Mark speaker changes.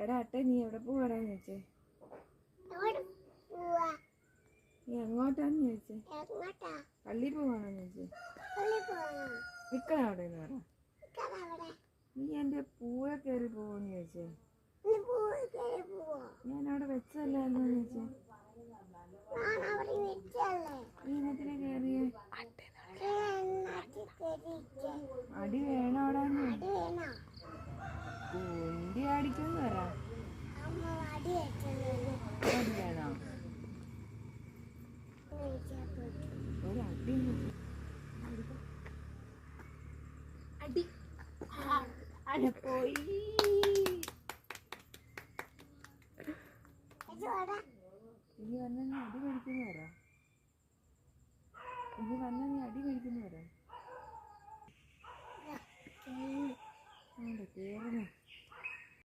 Speaker 1: എടാ അട്ടെ, നീ എവിടെ പോവാടാന്ന് ചോദിച്ചേ? നീ എങ്ങോട്ടാന്ന് ചോദിച്ചേ? പള്ളി പോവാണെന്ന് ചോദിച്ചേ? നിക്കണം അവിടെ നിന്ന് പറ. നീ എന്റെ പൂവെ കയറി പോവെന്ന് ചോദിച്ചേ? ഞാൻ അവിടെ വെച്ചല്ലായിരുന്നു ചോദിച്ചേ? നീ ഇന്നത്തിനെ കയറിയേ? അടി വേണോടാന്ന്? കുണ്ടി അടിക്കുമെന്ന് പറ. അടി വേണോ? ഒരു അടി അടി പോയി. ഇനി വന്ന നീ അടി മേടിക്കുന്നു പറ. ഇനി വന്ന നീ അടി മേടിക്കുന്നു പറ. കേറുന്നു.